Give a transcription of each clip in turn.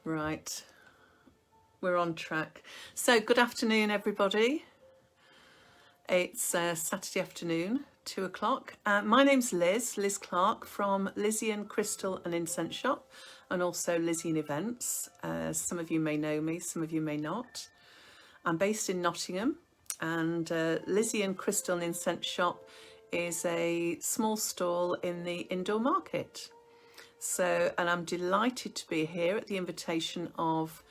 Right, we're on track. So good afternoon, everybody. It's Saturday afternoon, 2 o'clock. My name's Liz Clark from Lizzie and Crystal and Incense Shop, and also Lizzie and Events. Some of you may know me, some of you may not. I'm based in Nottingham, and Lizzie and Crystal and Incense Shop is a small stall in the indoor market. So, and I'm delighted to be here at the invitation of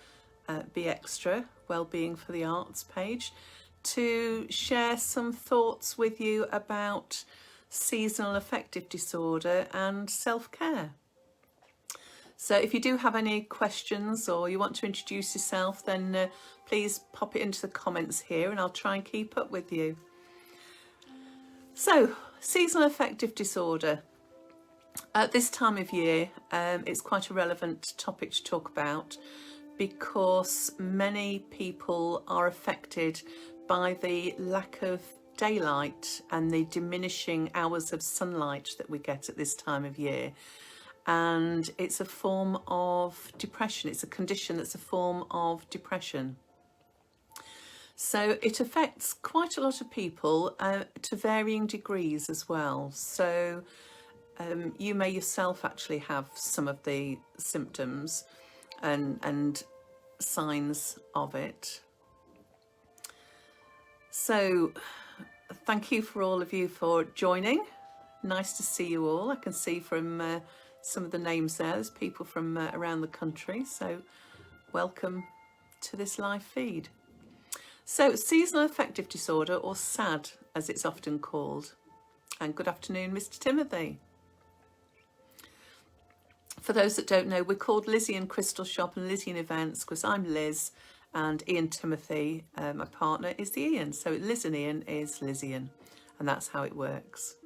Be Extra, Wellbeing for the Arts page, to share some thoughts with you about seasonal affective disorder and self-care. So if you do have any questions or you want to introduce yourself, then please pop it into the comments here and I'll try and keep up with you. So, seasonal affective disorder. At this time of year, it's quite a relevant topic to talk about because many people are affected by the lack of daylight and the diminishing hours of sunlight that we get at this time of year. And it's a form of depression. It's a condition that's a form of depression. So it affects quite a lot of people to varying degrees as well. So you may yourself actually have some of the symptoms and signs of it. So thank you for all of you for joining. Nice to see you all. I can see from some of the names there's people from around the country. So welcome to this live feed. So seasonal affective disorder, or S.A.D as it's often called. And good afternoon, Mr. Timothy. For those that don't know, we're called Lizzie and Crystal Shop and Lizzie and Events because I'm Liz and Ian Timothy, my partner, is the Ian. So Liz and Ian is Lizzie-ian, and that's how it works.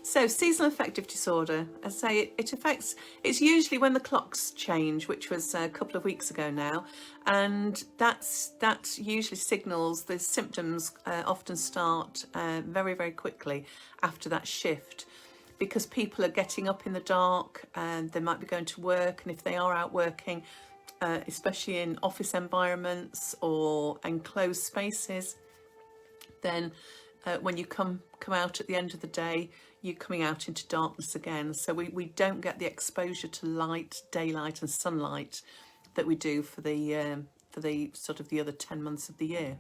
So seasonal affective disorder, as I say, it affects, it's usually when the clocks change, which was a couple of weeks ago now, and that usually signals the symptoms often start very, very quickly after that shift, because people are getting up in the dark and they might be going to work, and if they are out working, especially in office environments or enclosed spaces, then when you come out at the end of the day, you're coming out into darkness again. So we don't get the exposure to light, daylight and sunlight that we do for the sort of the other 10 months of the year.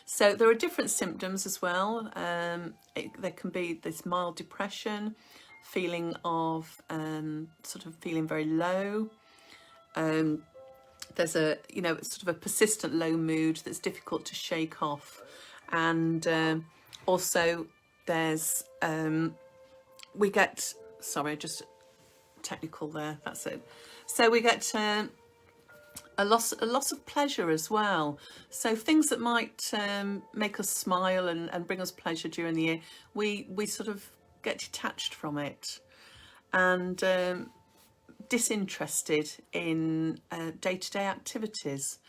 So there are different symptoms as well. There can be this mild depression, feeling of sort of feeling very low. There's a sort of a persistent low mood that's difficult to shake off, and also there's we get, sorry, just technical there, that's it. So we get a loss of pleasure as well. So things that might make us smile and bring us pleasure during the year, we sort of get detached from it, and disinterested in day-to-day activities.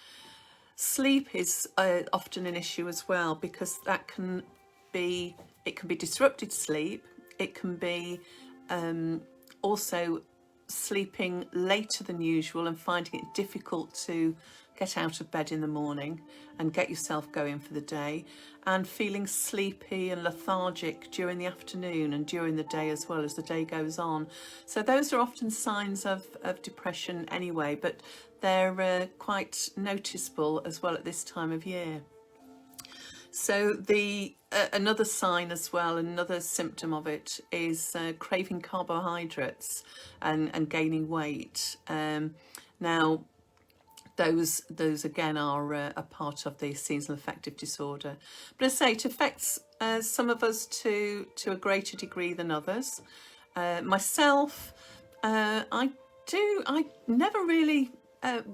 Sleep is often an issue as well, because it can be disrupted sleep. It can be also sleeping later than usual and finding it difficult to get out of bed in the morning and get yourself going for the day, and feeling sleepy and lethargic during the afternoon and during the day as well as the day goes on. So those are often signs of depression anyway, but they're quite noticeable as well at this time of year. So another sign as well, another symptom of it is craving carbohydrates and gaining weight. Now, those again are a part of the seasonal affective disorder. But as I say, it affects some of us to a greater degree than others. Myself, I never really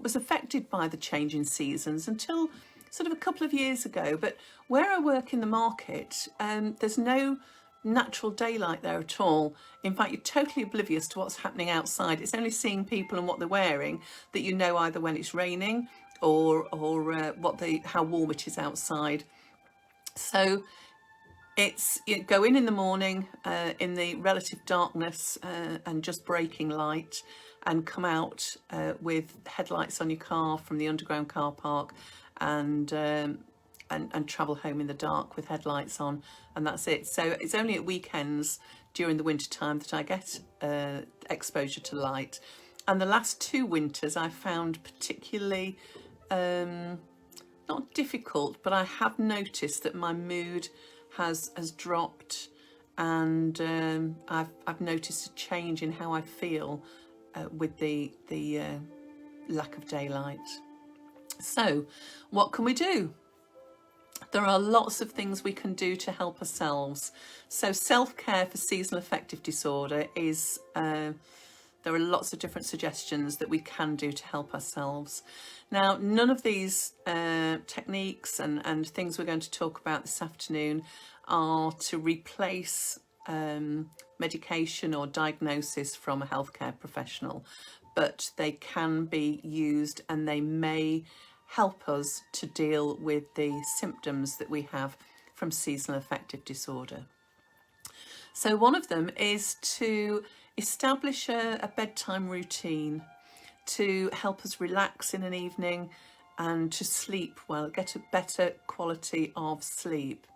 was affected by the change in seasons until sort of a couple of years ago. But where I work in the market, there's no natural daylight there at all. In fact, you're totally oblivious to what's happening outside. It's only seeing people and what they're wearing that you know either when it's raining or how warm it is outside. So it's go in the morning in the relative darkness and just breaking light, and come out with headlights on your car from the underground car park, and travel home in the dark with headlights on, and that's it. So it's only at weekends during the winter time that I get exposure to light. And the last 2 winters I found particularly not difficult, but I have noticed that my mood has dropped, and I've noticed a change in how I feel with the lack of daylight. So what can we do? There are lots of things we can do to help ourselves. So self-care for seasonal affective disorder is, there are lots of different suggestions that we can do to help ourselves. Now, none of these techniques and things we're going to talk about this afternoon are to replace medication or diagnosis from a healthcare professional, but they can be used, and they may help us to deal with the symptoms that we have from seasonal affective disorder. So one of them is to establish a bedtime routine to help us relax in an evening and to sleep well, get a better quality of sleep.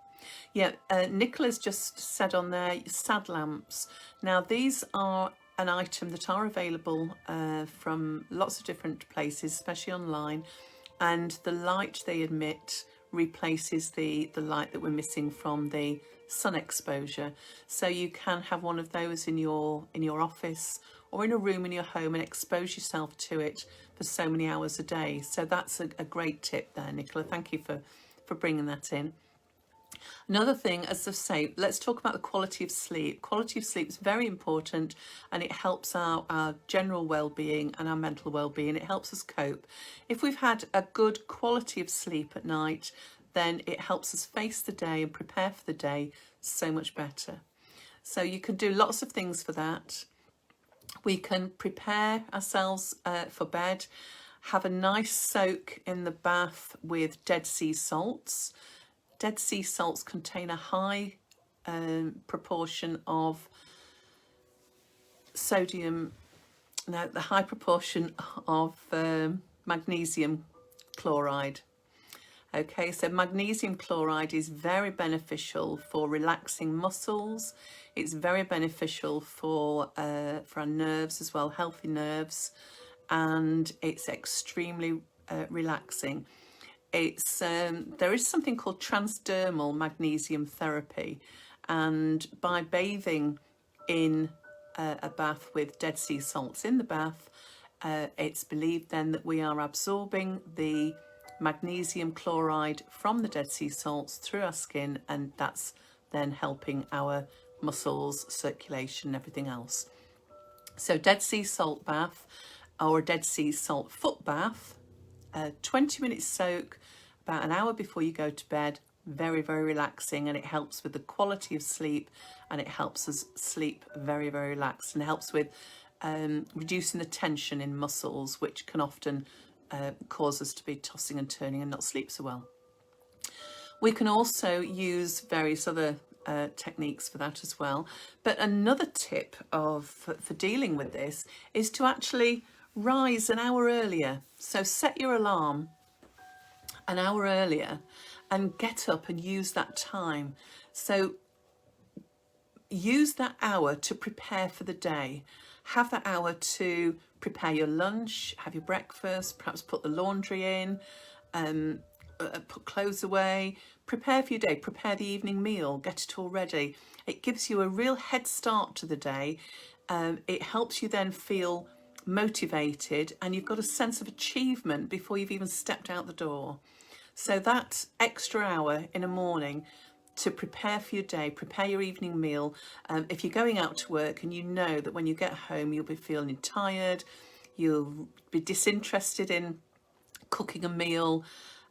Yeah, Nicola's just said on there, S.A.D lamps. Now these are an item that are available from lots of different places, especially online, and the light they emit replaces the light that we're missing from the sun exposure. So you can have one of those in your office or in a room in your home and expose yourself to it for so many hours a day. So that's a great tip there, Nicola. Thank you for bringing that in. Another thing, as I say, let's talk about the quality of sleep. Quality of sleep is very important, and it helps our general well-being and our mental well-being. It helps us cope. If we've had a good quality of sleep at night, then it helps us face the day and prepare for the day so much better. So you can do lots of things for that. We can prepare ourselves for bed, have a nice soak in the bath with Dead Sea salts. Dead Sea salts contain a high proportion of sodium, no, the high proportion of magnesium chloride. Okay, so magnesium chloride is very beneficial for relaxing muscles. It's very beneficial for our nerves as well, healthy nerves, and it's extremely relaxing. It's there is something called transdermal magnesium therapy, and by bathing in a bath with Dead Sea salts in the bath, it's believed then that we are absorbing the magnesium chloride from the Dead Sea salts through our skin, and that's then helping our muscles, circulation, and everything else. So Dead Sea salt bath or a Dead Sea salt foot bath, 20-minute soak about an hour before you go to bed, very, very relaxing, and it helps with the quality of sleep, and it helps us sleep very, very relaxed, and it helps with reducing the tension in muscles, which can often cause us to be tossing and turning and not sleep so well. We can also use various other techniques for that as well. But another tip for dealing with this is to actually rise an hour earlier. So set your alarm an hour earlier and get up and use that time. So use that hour to prepare for the day. Have that hour to prepare your lunch, have your breakfast, perhaps put the laundry in, put clothes away, prepare for your day, prepare the evening meal, get it all ready. It gives you a real head start to the day. It helps you then feel motivated, and you've got a sense of achievement before you've even stepped out the door. So that extra hour in the morning to prepare for your day, prepare your evening meal. If you're going out to work and you know that when you get home you'll be feeling tired, you'll be disinterested in cooking a meal,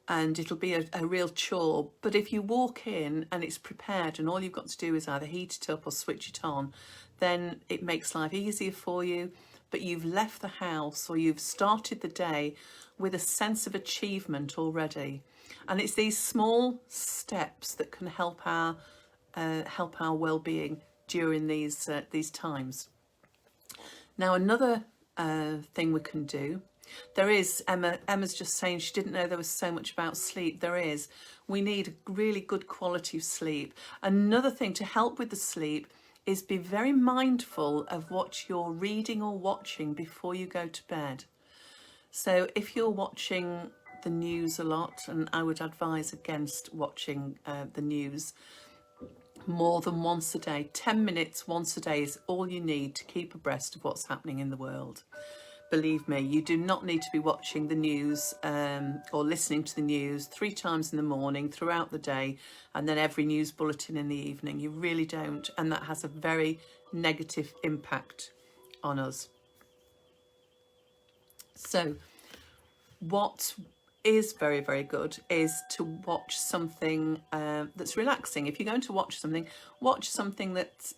and it'll be a real chore. But if you walk in and it's prepared and all you've got to do is either heat it up or switch it on, then it makes life easier for you. But you've left the house, or you've started the day with a sense of achievement already. And it's these small steps that can help our well-being during these times. Now, another thing we can do. There is, Emma's just saying she didn't know there was so much about sleep. There is. We need a really good quality of sleep. Another thing to help with the sleep is be very mindful of what you're reading or watching before you go to bed. So if you're watching the news a lot, and I would advise against watching the news more than once a day, 10 minutes once a day is all you need to keep abreast of what's happening in the world. Believe me, you do not need to be watching the news or listening to the news 3 times in the morning throughout the day and then every news bulletin in the evening. You really don't, and that has a very negative impact on us. So what is very, very good is to watch something that's relaxing. If you're going to watch something that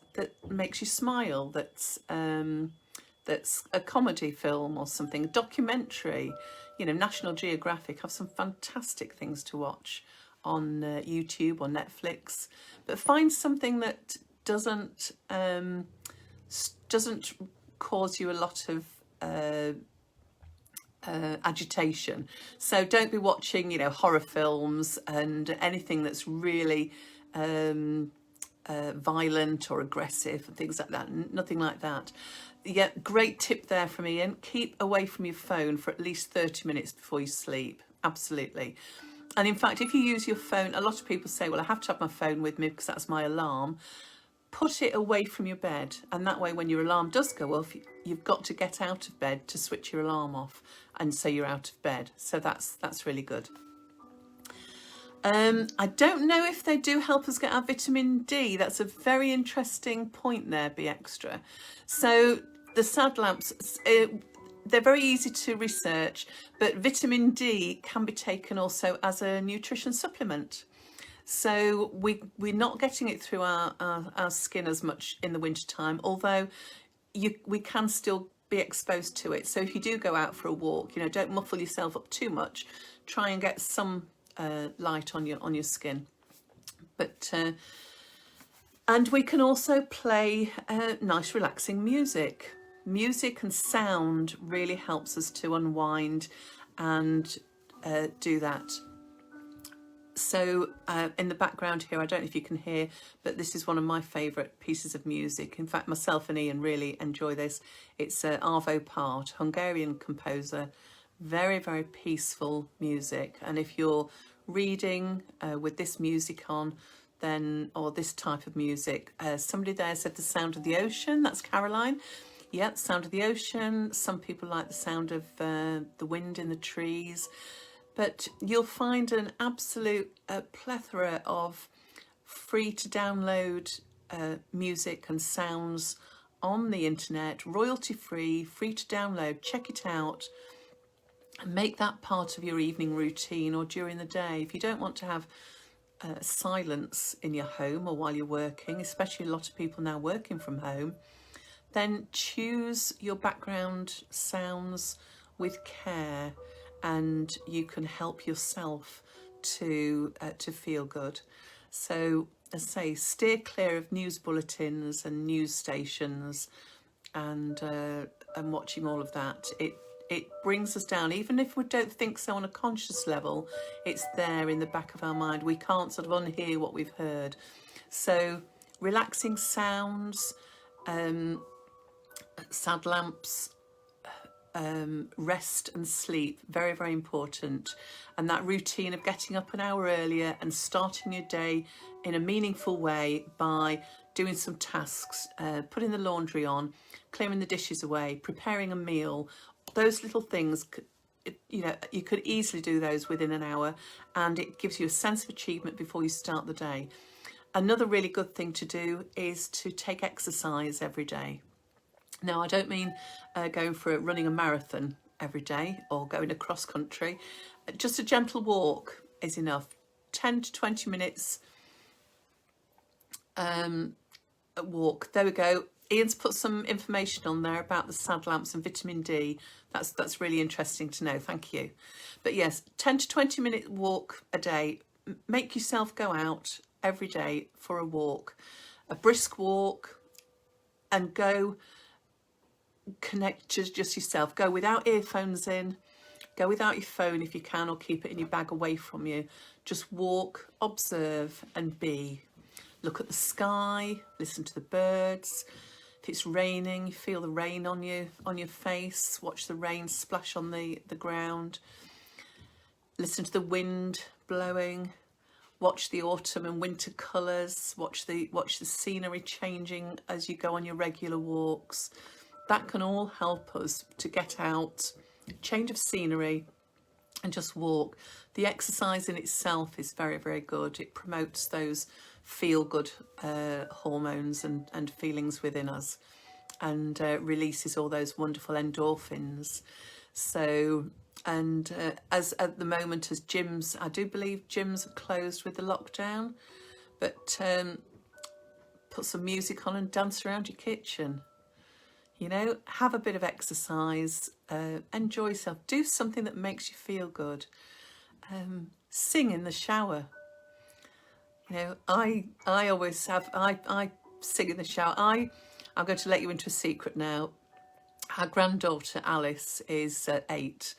makes you smile, that's a comedy film or something, a documentary. You know, National Geographic have some fantastic things to watch on YouTube or Netflix. But find something that doesn't cause you a lot of agitation. So don't be watching, you know, horror films and anything that's really violent or aggressive and things like that. Nothing like that. Yeah, great tip there from Ian. Keep away from your phone for at least 30 minutes before you sleep. Absolutely. And in fact, if you use your phone, a lot of people say, well, I have to have my phone with me because that's my alarm. Put it away from your bed, and that way when your alarm does go off, you've got to get out of bed to switch your alarm off, and so you're out of bed. So that's really good. I don't know if they do help us get our vitamin D. That's a very interesting point there, Be Extra. So the S.A.D lamps, they're very easy to research, but vitamin D can be taken also as a nutrition supplement. So we're not getting it through our skin as much in the winter time, although we can still be exposed to it. So if you do go out for a walk, you know, don't muffle yourself up too much. Try and get some light on your skin. But and we can also play nice relaxing music. Music and sound really helps us to unwind and do that. So in the background here, I don't know if you can hear, but this is one of my favourite pieces of music. In fact, myself and Ian really enjoy this. It's Arvo Part, Hungarian composer. Very, very peaceful music. And if you're reading with this music on, then, or this type of music, somebody there said the sound of the ocean. That's Caroline. Yeah, sound of the ocean. Some people like the sound of the wind in the trees. But you'll find an absolute plethora of free to download music and sounds on the internet, royalty free, free to download. Check it out and make that part of your evening routine or during the day. If you don't want to have silence in your home or while you're working, especially a lot of people now working from home, then choose your background sounds with care, and you can help yourself to feel good. So, as I say, steer clear of news bulletins and news stations, and watching all of that. It brings us down, even if we don't think so on a conscious level. It's there in the back of our mind. We can't sort of unhear what we've heard. So, relaxing sounds, S.A.D lamps. Rest and sleep, very, very important. And that routine of getting up an hour earlier and starting your day in a meaningful way by doing some tasks, putting the laundry on, clearing the dishes away, preparing a meal. Those little things, you know, you could easily do those within an hour, and it gives you a sense of achievement before you start the day. Another really good thing to do is to take exercise every day. Now, I don't mean going for running a marathon every day or going across country. Just a gentle walk is enough. 10 to 20 minutes walk. There we go. Ian's put some information on there about the S.A.D lamps and vitamin D. That's really interesting to know. Thank you. But yes, 10 to 20 minute walk a day. Make yourself go out every day for a walk, a brisk walk, and go connect to just yourself. Go without earphones in, go without your phone if you can, or keep it in your bag away from you. Just walk, observe and be. Look at the sky, listen to the birds. If it's raining, feel the rain on you, on your face. Watch the rain splash on the ground. Listen to the wind blowing. Watch the autumn and winter colours. Watch the scenery changing as you go on your regular walks. That can all help us to get out, change of scenery and just walk. The exercise in itself is very, very good. It promotes those feel-good hormones and feelings within us, and releases all those wonderful endorphins. So, and as at the moment, as gyms, I do believe gyms are closed with the lockdown, but put some music on and dance around your kitchen. You know, have a bit of exercise, enjoy yourself, do something that makes you feel good. Sing in the shower. You know, I always have, I sing in the shower. I'm going to let you into a secret now. Our granddaughter Alice is 8,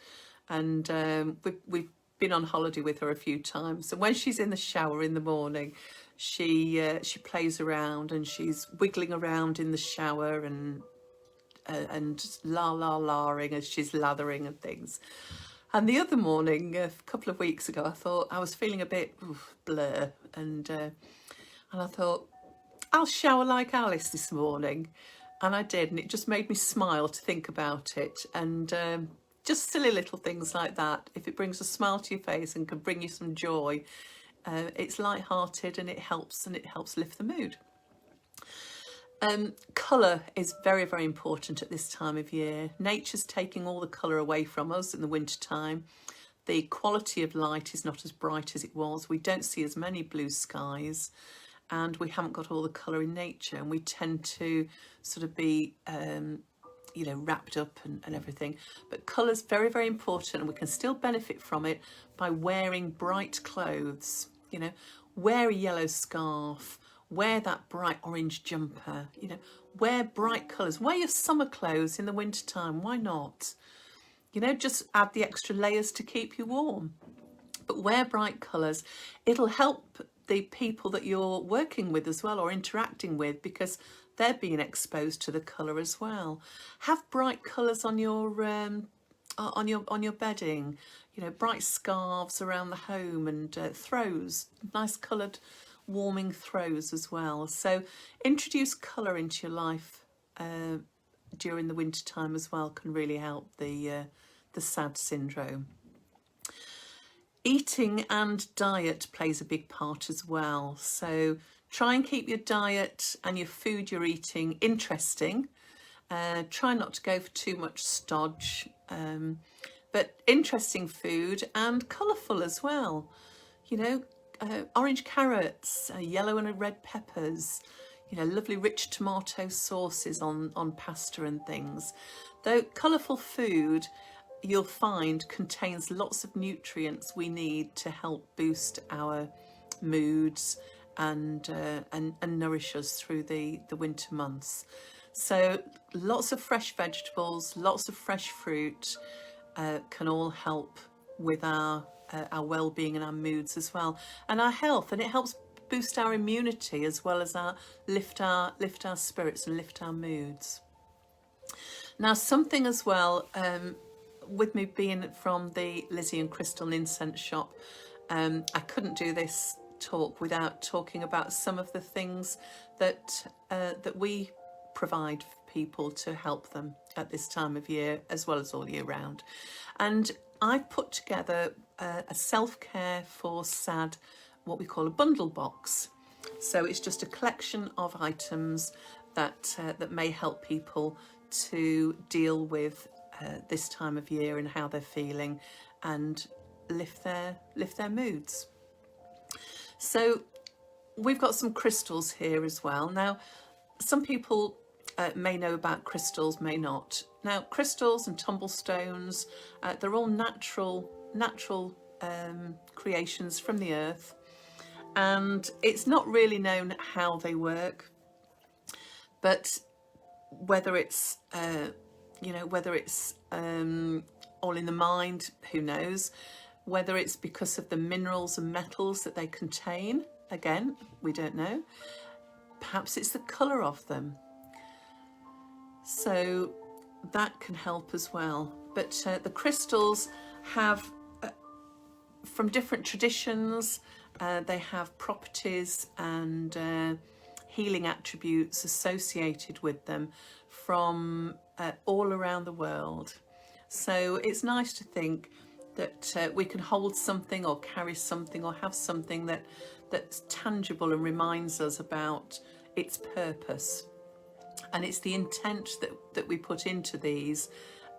and we've been on holiday with her a few times. And when she's in the shower in the morning, she plays around and she's wiggling around in the shower and just la-ing as she's lathering and things. And the other morning, a couple of weeks ago, I thought I was feeling a bit blur, and I thought, I'll shower like Alice this morning. And I did, and it just made me smile to think about it. And just silly little things like that, if it brings a smile to your face and can bring you some joy, it's light-hearted and it helps lift the mood. Colour is very, very important at this time of year. Nature's taking all the colour away from us in the winter time. The quality of light is not as bright as it was. We don't see as many blue skies, and we haven't got all the colour in nature, and we tend to sort of be you know, wrapped up and everything. But colour's very, very important, and we can still benefit from it by wearing bright clothes. You know, wear a yellow scarf, wear that bright orange jumper, you know, wear bright colours, wear your summer clothes in the winter time, why not? You know, just add the extra layers to keep you warm. But wear bright colours. It'll help the people that you're working with as well, or interacting with, because they're being exposed to the colour as well. Have bright colours on your bedding, you know, bright scarves around the home, and throws, nice coloured warming throws as well. So introduce colour into your life during the winter time as well, can really help the S.A.D syndrome. Eating and diet plays a big part as well. So try and keep your diet and your food you're eating interesting. Try not to go for too much stodge, but interesting food and colourful as well. You know, orange carrots, yellow and red peppers, you know, lovely rich tomato sauces on pasta and things. Though colourful food, you'll find, contains lots of nutrients we need to help boost our moods and nourish us through the winter months. So lots of fresh vegetables, lots of fresh fruit can all help with our well-being and our moods as well, and our health, and it helps boost our immunity as well as lift our spirits and lift our moods. Now, something as well, with me being from the Lizzie and Crystal Incense shop, I couldn't do this talk without talking about some of the things that we provide for people to help them at this time of year, as well as all year round. And I've put together a self-care for S.A.D, what we call a bundle box. So it's just a collection of items that may help people to deal with this time of year and how they're feeling, and lift their moods. So we've got some crystals here as well. Now, some people may know about crystals, may not. Now, crystals and tumblestones, they're all natural creations from the earth, and it's not really known how they work, but whether it's you know, whether it's all in the mind, who knows, whether it's because of the minerals and metals that they contain, again, we don't know. Perhaps it's the colour of them. So that can help as well. But the crystals have, from different traditions, they have properties and healing attributes associated with them from all around the world. So it's nice to think that we can hold something or carry something or have something that's tangible and reminds us about its purpose. And it's the intent that we put into these,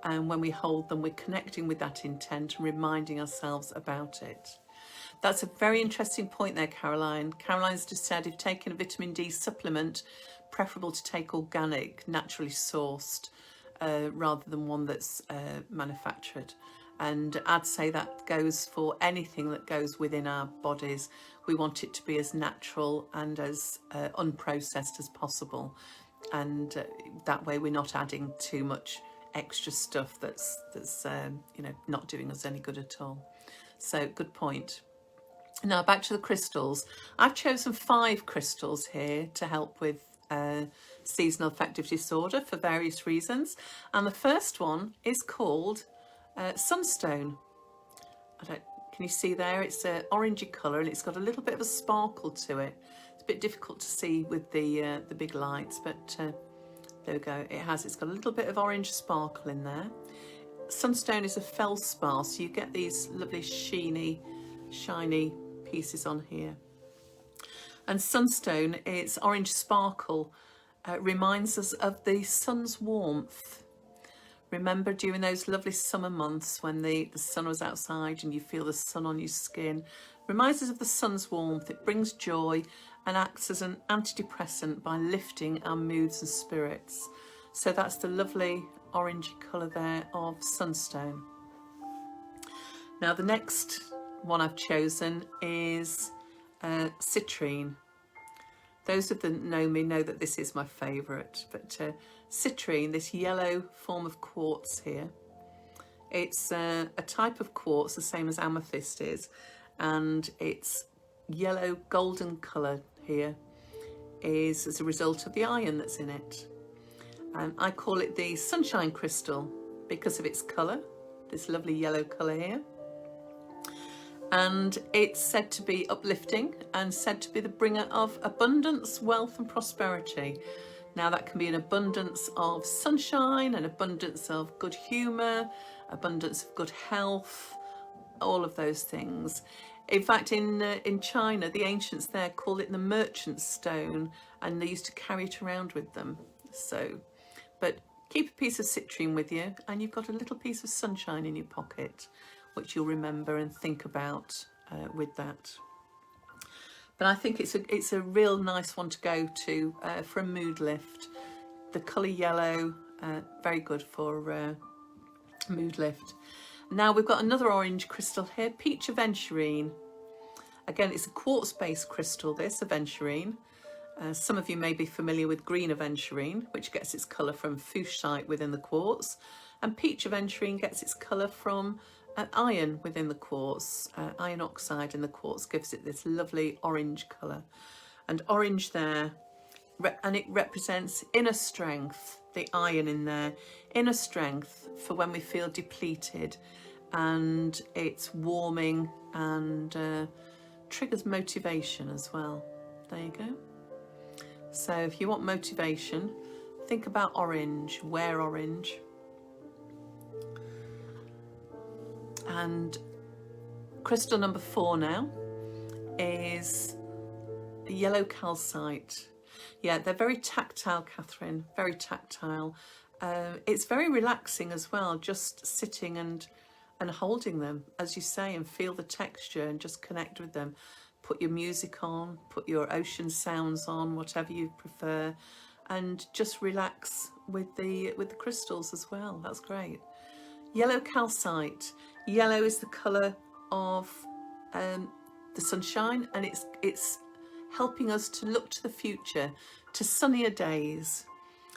and when we hold them, we're connecting with that intent and reminding ourselves about it. That's a very interesting point there, Caroline. Caroline's just said, if taking a vitamin D supplement, preferable to take organic, naturally sourced, rather than one that's manufactured. And I'd say that goes for anything that goes within our bodies. We want it to be as natural and as unprocessed as possible. And that way we're not adding too much extra stuff that's you know, not doing us any good at all. So good point. Now back to the crystals. I've chosen 5 crystals here to help with seasonal affective disorder for various reasons. And the first one is called sunstone. Can you see there? It's an orangey colour and it's got a little bit of a sparkle to it. It's a bit difficult to see with the big lights, but there we go. It's got a little bit of orange sparkle in there. Sunstone is a feldspar, so you get these lovely shiny pieces on here. And sunstone, its orange sparkle, reminds us of the sun's warmth. Remember during those lovely summer months when the sun was outside and you feel the sun on your skin? Reminds us of the sun's warmth. It brings joy and acts as an antidepressant by lifting our moods and spirits. So that's the lovely orangey colour there of sunstone. Now the next one I've chosen is citrine. Those of them know me know that this is my favourite, but citrine, this yellow form of quartz here, it's a type of quartz the same as amethyst is, and its yellow golden colour here is as a result of the iron that's in it. I call it the sunshine crystal because of its colour, this lovely yellow colour here. And it's said to be uplifting and said to be the bringer of abundance, wealth and prosperity. Now that can be an abundance of sunshine, an abundance of good humour, abundance of good health, all of those things. In fact, in China, the ancients there called it the merchant's stone, and they used to carry it around with them. So, but keep a piece of citrine with you and you've got a little piece of sunshine in your pocket, which you'll remember and think about with that. But I think it's a real nice one to go to for a mood lift. The colour yellow, very good for mood lift. Now we've got another orange crystal here, peach aventurine. Again, it's a quartz-based crystal, this aventurine. Some of you may be familiar with green aventurine, which gets its colour from fuscite within the quartz. And peach aventurine gets its colour from iron within the quartz. Iron oxide in the quartz gives it this lovely orange colour. And orange there, and it represents inner strength, the iron in there, inner strength for when we feel depleted, and it's warming and triggers motivation as well. There you go. So if you want motivation, think about orange, wear orange. And crystal number 4 now is yellow calcite. Yeah, they're very tactile, Catherine, very tactile. It's very relaxing as well, just sitting and holding them, as you say, and feel the texture and just connect with them. Put your music on, put your ocean sounds on, whatever you prefer, and just relax with the crystals as well. That's great. Yellow calcite. Yellow is the colour of the sunshine, and it's helping us to look to the future, to sunnier days.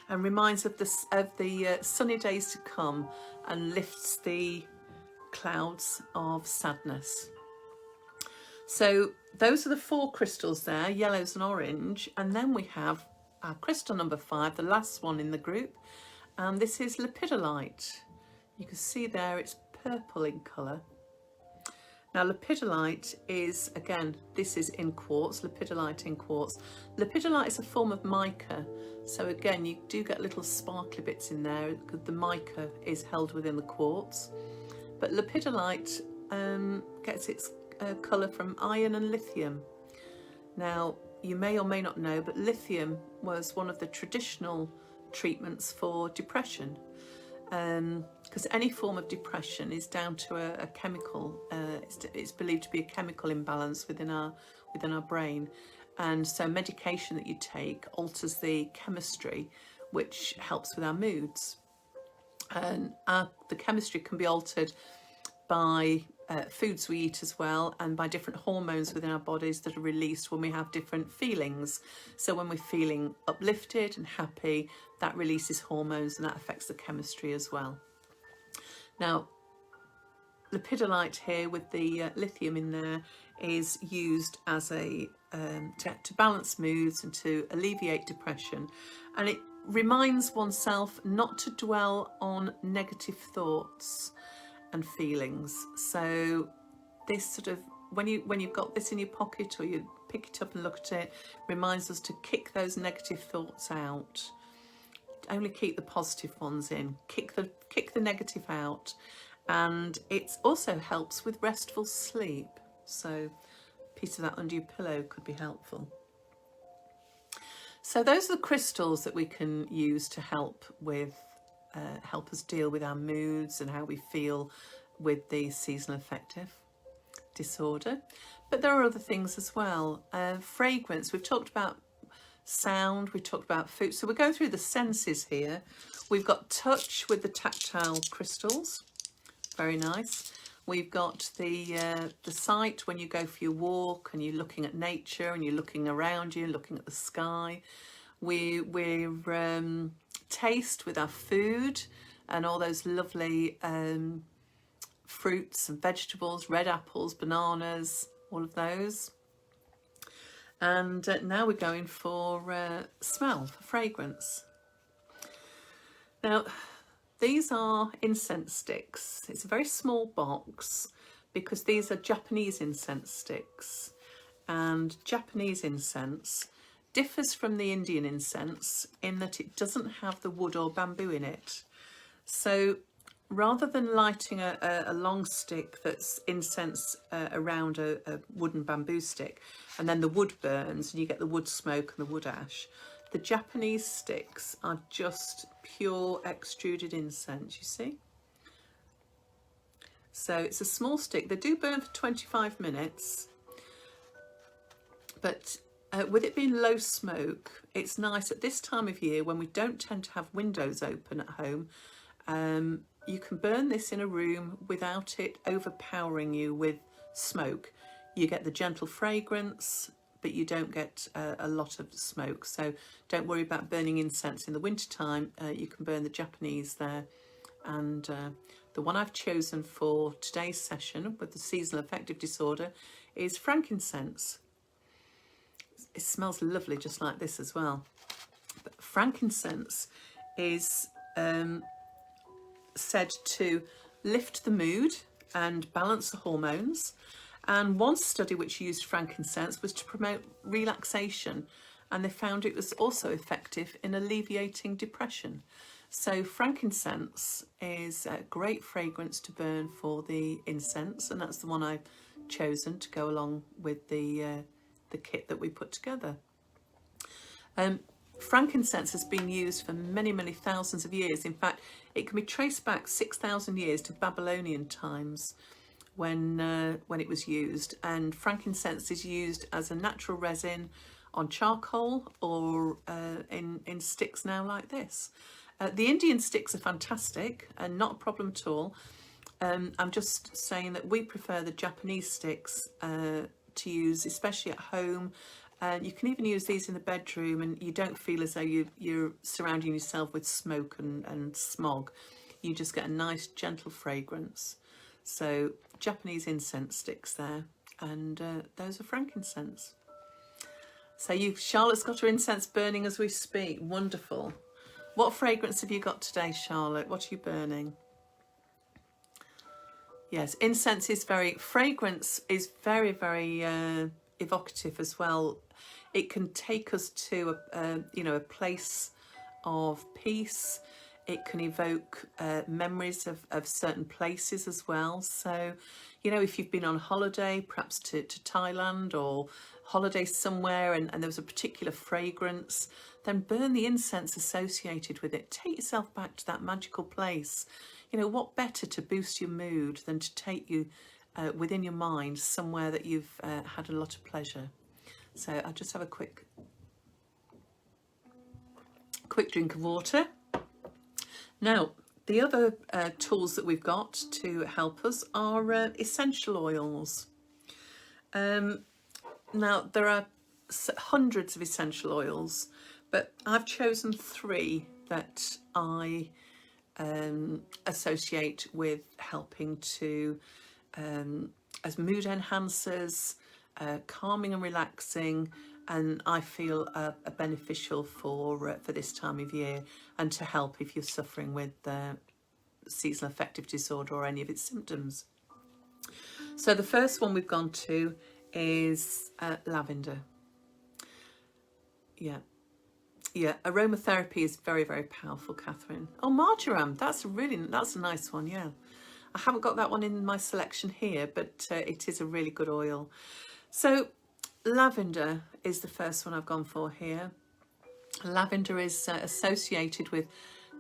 and reminds of the sunny days to come, and lifts the clouds of sadness. So those are the 4 crystals there, yellows and orange. And then we have our crystal number 5, the last one in the group, and this is lepidolite. You can see there it's purple in colour. Now lepidolite is, again, this is in quartz, lepidolite in quartz. Lepidolite is a form of mica, so again you do get little sparkly bits in there because the mica is held within the quartz. But lepidolite gets its colour from iron and lithium. Now you may or may not know, but lithium was one of the traditional treatments for depression. Because any form of depression is down to a chemical, it's believed to be a chemical imbalance within our brain, and so medication that you take alters the chemistry, which helps with our moods. And the chemistry can be altered by foods we eat as well, and by different hormones within our bodies that are released when we have different feelings. So when we're feeling uplifted and happy, that releases hormones, and that affects the chemistry as well. Now lepidolite here with the lithium in there is used as a to balance moods and to alleviate depression, and it reminds oneself not to dwell on negative thoughts and feelings. So this sort of, when you've got this in your pocket, or you pick it up and look at it, reminds us to kick those negative thoughts out. Only keep the positive ones in, kick the negative out. And it also helps with restful sleep, so a piece of that under your pillow could be helpful. So those are the crystals that we can use to help us deal with our moods and how we feel with the seasonal affective disorder. But there are other things as well. Fragrance, we've talked about sound, we talked about food. So we're going through the senses here. We've got touch with the tactile crystals, very nice. We've got the sight when you go for your walk and you're looking at nature and you're looking around you, looking at the sky. We're taste with our food and all those lovely fruits and vegetables, red apples, bananas, all of those. And now we're going for smell, for fragrance. Now these are incense sticks. It's a very small box because these are Japanese incense sticks, and Japanese incense differs from the Indian incense in that it doesn't have the wood or bamboo in it. So rather than lighting a long stick that's incense around a wooden bamboo stick, and then the wood burns and you get the wood smoke and the wood ash, the Japanese sticks are just pure extruded incense, you see. So it's a small stick. They do burn for 25 minutes, but with it being low smoke, it's nice at this time of year when we don't tend to have windows open at home. You can burn this in a room without it overpowering you with smoke. You get the gentle fragrance, but you don't get a lot of smoke. So don't worry about burning incense in the wintertime. You can burn the Japanese there. And the one I've chosen for today's session with the seasonal affective disorder is frankincense. It smells lovely just like this as well. But frankincense is said to lift the mood and balance the hormones. And one study which used frankincense was to promote relaxation, and they found it was also effective in alleviating depression. So frankincense is a great fragrance to burn for the incense, and that's the one I've chosen to go along with the kit that we put together. Frankincense has been used for many, many thousands of years. In fact, it can be traced back 6,000 years to Babylonian times when it was used. And frankincense is used as a natural resin on charcoal or in sticks now like this. The Indian sticks are fantastic and not a problem at all. I'm just saying that we prefer the Japanese sticks to use, especially at home, You can even use these in the bedroom, and you don't feel as though you're surrounding yourself with smoke and smog. You just get a nice gentle fragrance. So Japanese incense sticks there, and those are frankincense. So Charlotte's got her incense burning as we speak. Wonderful. What fragrance have you got today, Charlotte? What are you burning? Yes, incense is fragrance is very, very evocative as well. It can take us to a place of peace. It can evoke memories of certain places as well. So, if you've been on holiday, perhaps to Thailand or holiday somewhere, and there was a particular fragrance, then burn the incense associated with it. Take yourself back to that magical place. What better to boost your mood than to take you within your mind somewhere that you've had a lot of pleasure. So I'll just have a quick drink of water. Now, the other tools that we've got to help us are essential oils. Now, there are hundreds of essential oils, but I've chosen 3 that I associate with helping to, as mood enhancers, calming and relaxing, and I feel are beneficial for this time of year, and to help if you're suffering with seasonal affective disorder or any of its symptoms. So the first one we've gone to is lavender. Yeah, aromatherapy is very, very powerful, Catherine. Oh, marjoram, that's a nice one, yeah. I haven't got that one in my selection here, but it is a really good oil. So lavender is the first one I've gone for here. Lavender is associated with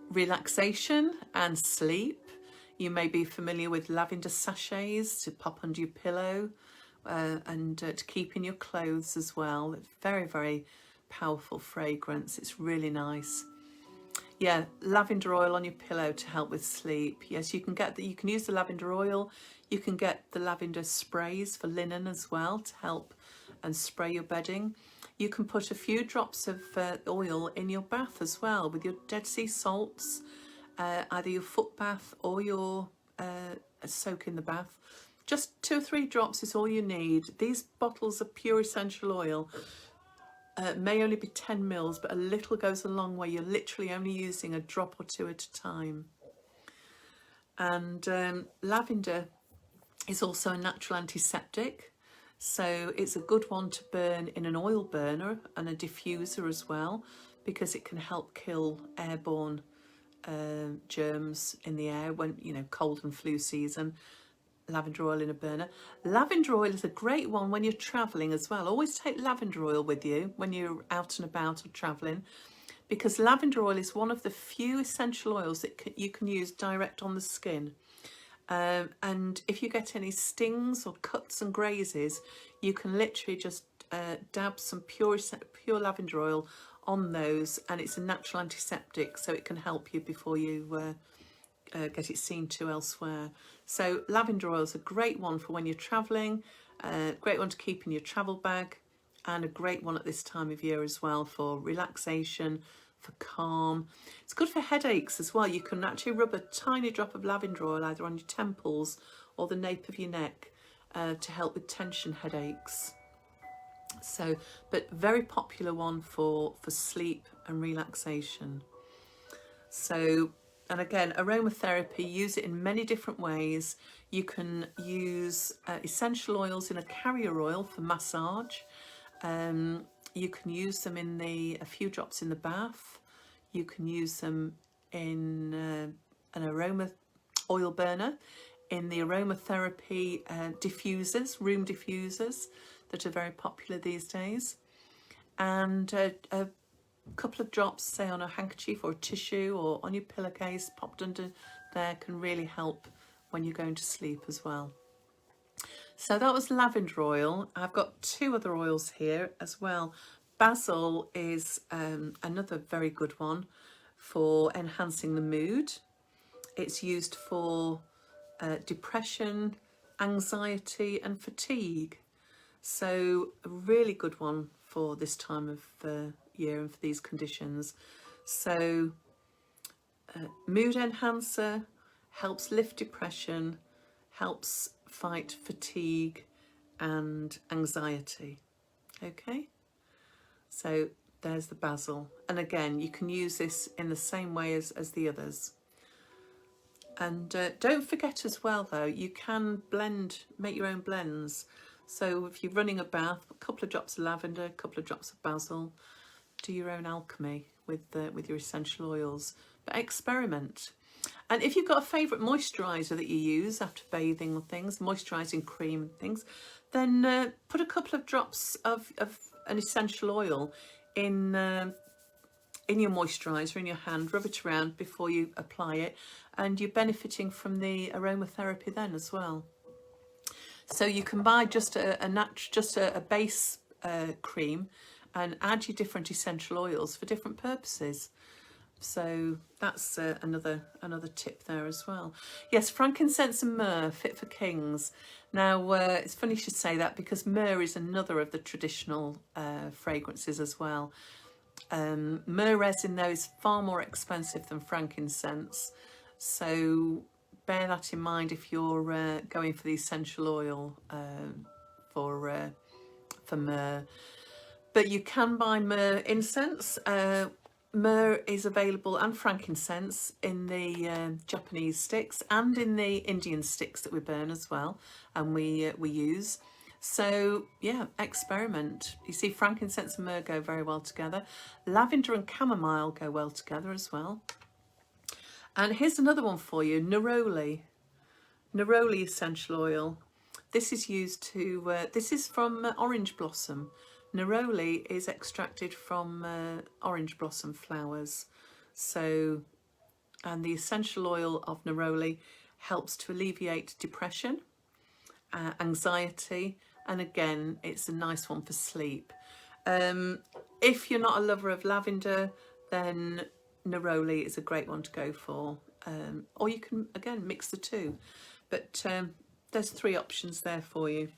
relaxation and sleep. You may be familiar with lavender sachets to pop under your pillow and to keep in your clothes as well. It's very, very powerful fragrance. It's really nice. Yeah, lavender oil on your pillow to help with sleep. Yes, you can use the lavender oil. You can get the lavender sprays for linen as well to help and spray your bedding. You can put a few drops of oil in your bath as well with your Dead Sea salts, either your foot bath or your soak in the bath. Just 2 or 3 drops is all you need. These bottles of pure essential oil may only be 10 mils, but a little goes a long way. You're literally only using a drop or 2 at a time. And lavender is also a natural antiseptic, so it's a good one to burn in an oil burner and a diffuser as well, because it can help kill airborne germs in the air when, cold and flu season. Lavender oil in a burner. Lavender oil is a great one when you're travelling as well. Always take lavender oil with you when you're out and about or travelling, because lavender oil is one of the few essential oils that you can use direct on the skin. And if you get any stings or cuts and grazes, you can literally just dab some pure lavender oil on those, and it's a natural antiseptic, so it can help you before you get it seen to elsewhere. So lavender oil is a great one for when you're travelling, great one to keep in your travel bag, and a great one at this time of year as well for relaxation, for calm. It's good for headaches as well. You can actually rub a tiny drop of lavender oil either on your temples or the nape of your neck to help with tension headaches. So, but very popular one for sleep and relaxation. So, and again, aromatherapy, use it in many different ways. You can use essential oils in a carrier oil for massage. You can use them in a few drops in the bath. You can use them in an aroma oil burner, in the aromatherapy diffusers, room diffusers that are very popular these days. And a couple of drops, say on a handkerchief or a tissue or on your pillowcase, popped under there, can really help when you're going to sleep as well. So that was lavender oil. I've got 2 other oils here as well. Basil is another very good one for enhancing the mood. It's used for depression, anxiety and fatigue. So a really good one for this time of year and for these conditions. So mood enhancer, helps lift depression, helps fight fatigue and anxiety. Okay, so there's the basil, and again you can use this in the same way as the others. And don't forget as well though, you can blend, make your own blends. So if you're running a bath, a couple of drops of lavender, a couple of drops of basil, do your own alchemy with your essential oils, but experiment. And if you've got a favourite moisturiser that you use after bathing or things, moisturising cream and things, then put a couple of drops of an essential oil in your moisturiser in your hand, rub it around before you apply it, and you're benefiting from the aromatherapy then as well. So you can buy just a base cream and add your different essential oils for different purposes. So that's another tip there as well. Yes, frankincense and myrrh, fit for kings. Now it's funny you should say that, because myrrh is another of the traditional fragrances as well. Myrrh resin though is far more expensive than frankincense, so bear that in mind if you're going for the essential oil for myrrh. But you can buy myrrh incense. Myrrh is available, and frankincense, in the Japanese sticks and in the Indian sticks that we burn as well, and we use. So yeah, experiment. You see, frankincense and myrrh go very well together. Lavender and chamomile go well together as well. And here's another one for you, neroli. Neroli essential oil. This is used to, this is from orange blossom. Neroli is extracted from orange blossom flowers. So, and the essential oil of neroli helps to alleviate depression, anxiety, and again, it's a nice one for sleep. If you're not a lover of lavender, then neroli is a great one to go for. Or you can, again, mix the two. But there's 3 options there for you.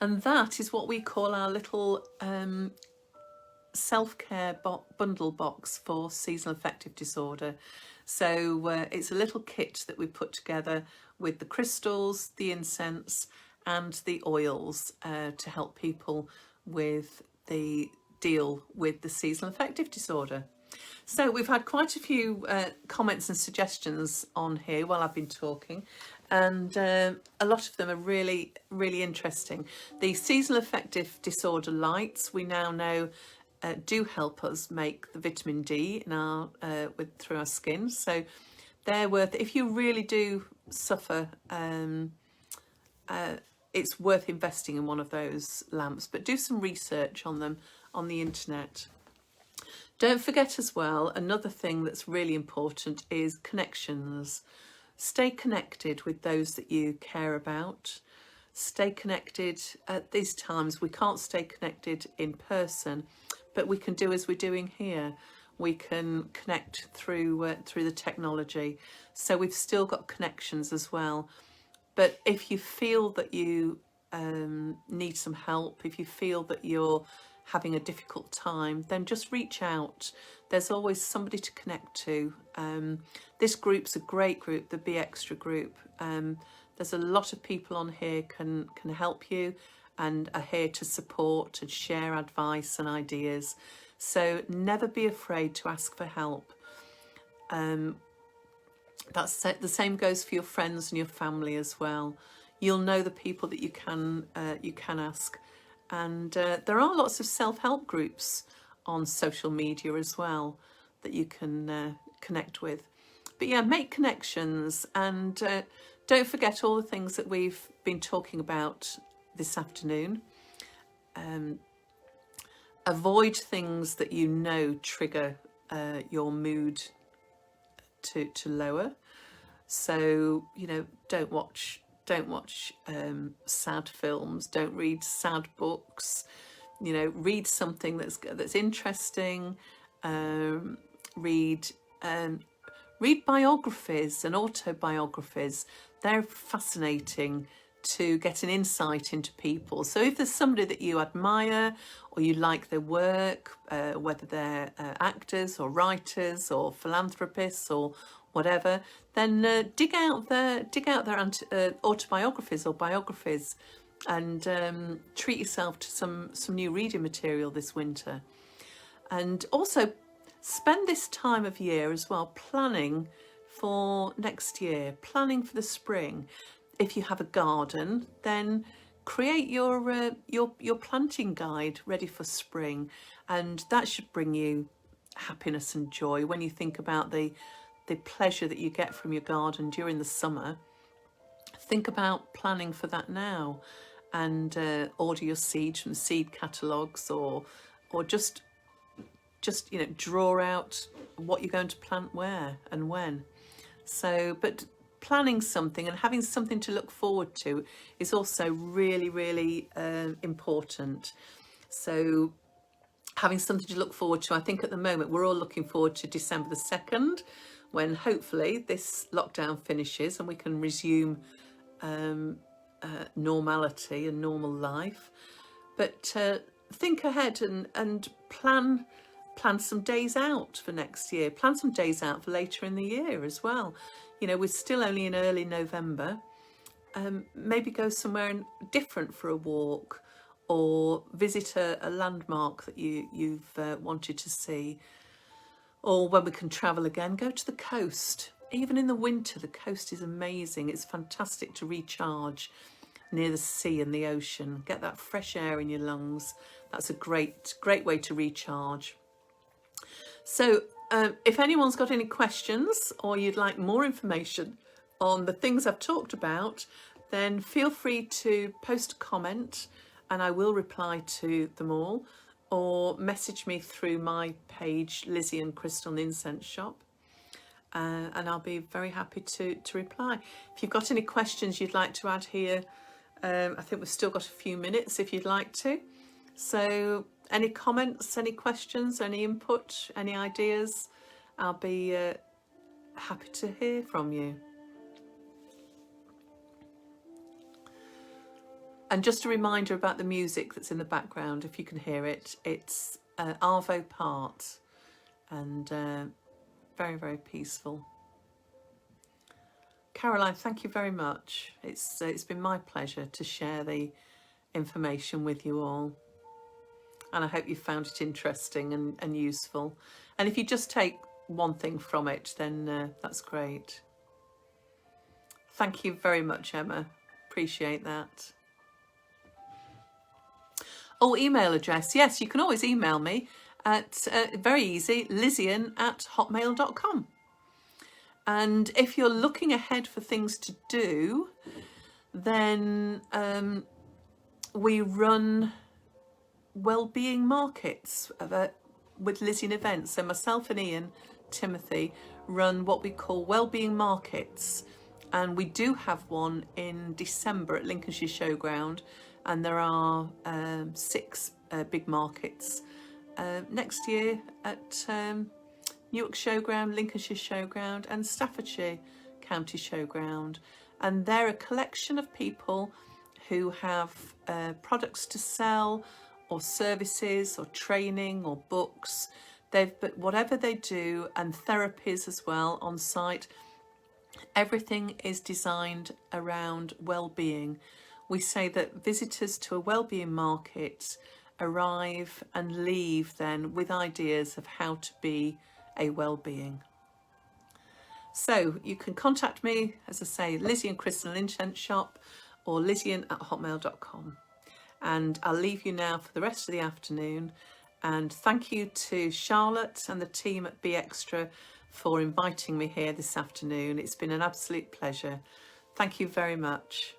And that is what we call our little self-care bundle box for seasonal affective disorder. So it's a little kit that we put together with the crystals, the incense and the oils to help people with the deal with the seasonal affective disorder. So we've had quite a few comments and suggestions on here while I've been talking, and a lot of them are really, really interesting. The seasonal affective disorder lights, we now know, do help us make the vitamin D in our through our skin. So they're worth, if you really do suffer, it's worth investing in one of those lamps, but do some research on them on the internet. Don't forget as well, another thing that's really important is connections. Stay connected with those that you care about. Stay connected at these times. We can't stay connected in person, but we can do as we're doing here. We can connect through the technology. So we've still got connections as well. But if you feel that you need some help, if you feel that you're having a difficult time, then just reach out. There's always somebody to connect to. This group's a great group, the Be Extra group. There's a lot of people on here can help you and are here to support and share advice and ideas. So never be afraid to ask for help. That's the same goes for your friends and your family as well. You'll know the people that you can ask. And there are lots of self-help groups on social media as well that you can connect with. But yeah, make connections, and don't forget all the things that we've been talking about this afternoon. Avoid things that you know trigger your mood to lower. So, you know, don't watch sad films, don't read sad books, you know, read something that's interesting, read biographies and autobiographies. They're fascinating to get an insight into people. So if there's somebody that you admire or you like their work, whether they're actors or writers or philanthropists or whatever, then dig out their autobiographies or biographies, and treat yourself to some new reading material this winter. And also spend this time of year as well planning for next year, planning for the spring. If you have a garden, then create your planting guide ready for spring, and that should bring you happiness and joy when you think about the pleasure that you get from your garden during the summer. Think about planning for that now, and order your seeds from seed catalogues, or just draw out what you're going to plant where and when. So, but planning something and having something to look forward to is also really, really important. So having something to look forward to, I think at the moment we're all looking forward to December the 2nd, when hopefully this lockdown finishes and we can resume normality and normal life. But think ahead and plan some days out for next year. Plan some days out for later in the year as well. You know, we're still only in early November. Maybe go somewhere different for a walk, or visit a landmark that you've wanted to see. Or when we can travel again, go to the coast. Even in the winter, the coast is amazing. It's fantastic to recharge near the sea and the ocean. Get that fresh air in your lungs. That's a great way to recharge. So if anyone's got any questions, or you'd like more information on the things I've talked about, then feel free to post a comment and I will reply to them all, or message me through my page, Lizzie and Crystal Incense Shop, and I'll be very happy to reply. If you've got any questions you'd like to add here, I think we've still got a few minutes if you'd like to. So any comments, any questions, any input, any ideas, I'll be happy to hear from you. And just a reminder about the music that's in the background, if you can hear it, it's Arvo Part, and very, very peaceful. Caroline, thank you very much. It's been my pleasure to share the information with you all, and I hope you found it interesting and useful. And if you just take one thing from it, then that's great. Thank you very much, Emma. Appreciate that. Oh, email address. Yes, you can always email me at, very easy, lizian@hotmail.com. And if you're looking ahead for things to do, then we run Wellbeing markets with Lizian events. So myself and Ian Timothy run what we call Wellbeing markets, and we do have one in December at Lincolnshire Showground, and there are 6 big markets next year at Newark Showground, Lincolnshire Showground and Staffordshire County Showground, and they're a collection of people who have products to sell, or services, or training, or books. But whatever they do, and therapies as well on site, everything is designed around well-being. We say that visitors to a wellbeing market arrive and leave then with ideas of how to be a well-being. So you can contact me, as I say, Lizzie and Crystal Incense Shop, or lizian@hotmail.com. And I'll leave you now for the rest of the afternoon. And thank you to Charlotte and the team at Be Extra for inviting me here this afternoon. It's been an absolute pleasure. Thank you very much.